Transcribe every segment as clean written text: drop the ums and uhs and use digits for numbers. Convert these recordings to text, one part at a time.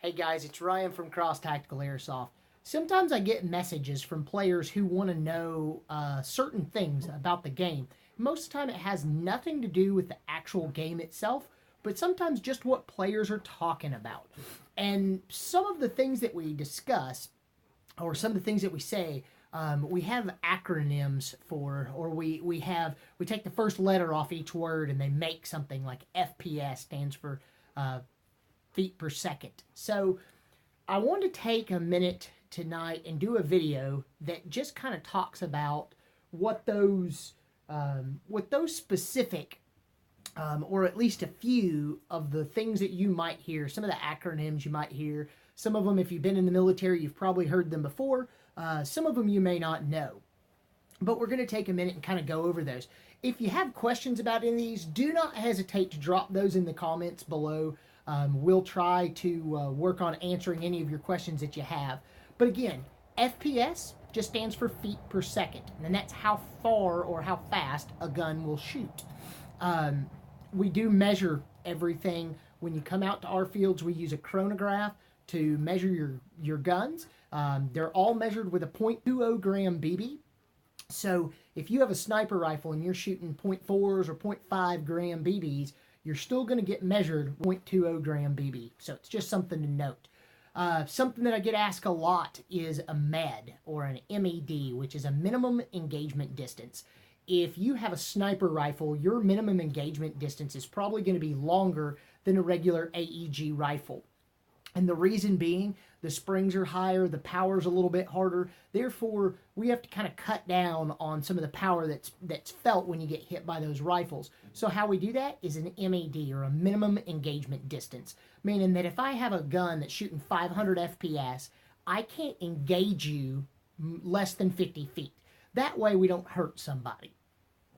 Hey guys, it's Ryan from Tactical Airsoft. Sometimes I get messages from players who want to know certain things about the game. Most of the time, it has nothing to do with the actual game itself, but sometimes just what players are talking about. And some of the things that we discuss, or some of the things that we say, we have acronyms for, or we take the first letter off each word and they make something like FPS stands for feet per second. So I want to take a minute tonight and do a video that just kind of talks about what those specific or at least a few of the things that you might hear, some of the acronyms you might hear. Some of them, if you've been in the military, you've probably heard them before. Some of them you may not know. But we're going to take a minute and kind of go over those. If you have questions about any of these, do not hesitate to drop those in the comments below. We'll try to work on answering any of your questions that you have. But again, FPS just stands for feet per second, and that's how far or how fast a gun will shoot. We do measure everything. When you come out to our fields, we use a chronograph to measure your guns. They're all measured with a .20 gram BB. So if you have a sniper rifle and you're shooting .4s or .5 gram BBs, you're still going to get measured .20 gram BB. So it's just something to note. Something that I get asked a lot is a MED, or an MED, which is a minimum engagement distance. If you have a sniper rifle, your minimum engagement distance is probably going to be longer than a regular AEG rifle. And the reason being, the springs are higher, the power's a little bit harder. Therefore, we have to kind of cut down on some of the power that's felt when you get hit by those rifles. So how we do that is an MED, or a minimum engagement distance. Meaning that if I have a gun that's shooting 500 FPS, I can't engage you less than 50 feet. That way we don't hurt somebody.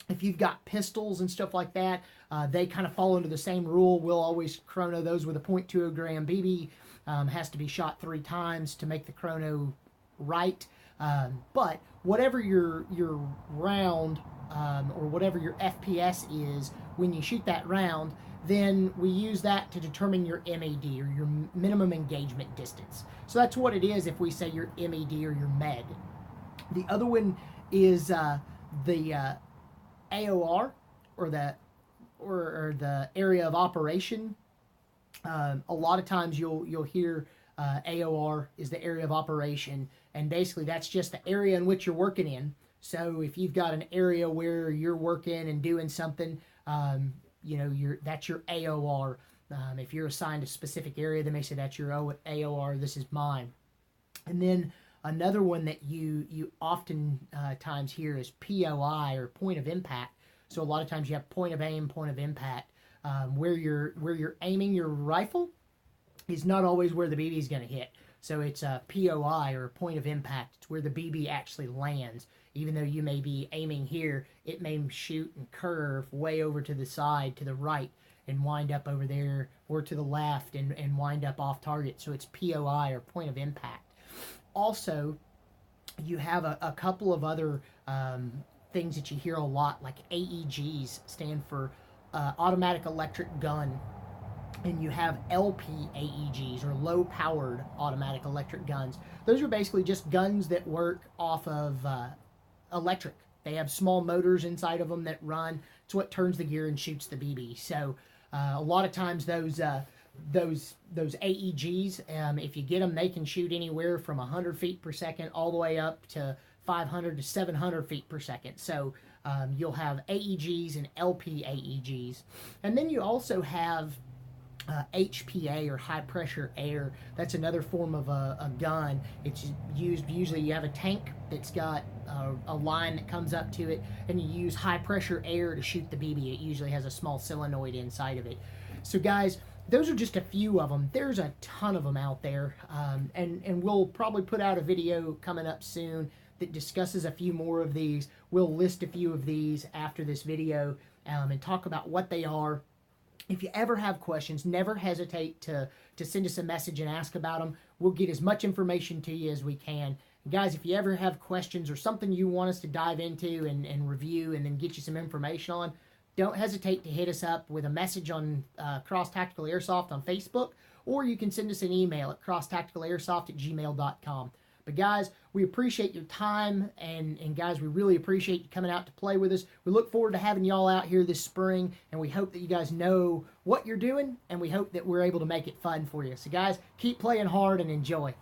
If you've got pistols and stuff like that, they kind of fall into the same rule. We'll always chrono those with a .20 gram BB. Has to be shot 3 times to make the chrono right. But whatever your round or whatever your FPS is when you shoot that round, then we use that to determine your MED, or your minimum engagement distance. So that's what it is if we say your MED or your MED. The other one is the AOR, or the area of operation. A lot of times you'll hear AOR is the area of operation, and basically that's just the area in which you're working in. So if you've got an area where you're working and doing something, that's your AOR. If you're assigned a specific area, they may say that's your AOR. This is mine. And then another one that you often times hear is POI, or point of impact. So a lot of times you have point of aim, point of impact. Where you're aiming your rifle is not always where the BB is going to hit. So it's a POI, or point of impact. It's where the BB actually lands. Even though you may be aiming here, it may shoot and curve way over to the side, to the right, and wind up over there, or to the left and wind up off target. So it's POI, or point of impact. Also, you have a couple of other things that you hear a lot, like AEGs stand for automatic electric gun, and you have LP AEGs, or low powered automatic electric guns. Those are basically just guns that work off of electric. They have small motors inside of them that run. It's what turns the gear and shoots the BB. So a lot of times those AEGs, if you get them, they can shoot anywhere from 100 feet per second all the way up to 500 to 700 feet per second. So you'll have AEGs and LP AEGs. And then you also have HPA, or high pressure air. That's another form of a gun. It's used, usually you have a tank that's got a line that comes up to it, and you use high pressure air to shoot the BB. It usually has a small solenoid inside of it. So guys, those are just a few of them. There's a ton of them out there, and we'll probably put out a video coming up soon that discusses a few more of these. We'll list a few of these after this video and talk about what they are. If you ever have questions, never hesitate to send us a message and ask about them. We'll get as much information to you as we can. Guys, if you ever have questions or something you want us to dive into and review and then get you some information on, don't hesitate to hit us up with a message on Cross Tactical Airsoft on Facebook, or you can send us an email at crosstacticalairsoft@gmail.com. But guys, we appreciate your time, and guys, we really appreciate you coming out to play with us. We look forward to having y'all out here this spring, and we hope that you guys know what you're doing, and we hope that we're able to make it fun for you. So guys, keep playing hard and enjoy.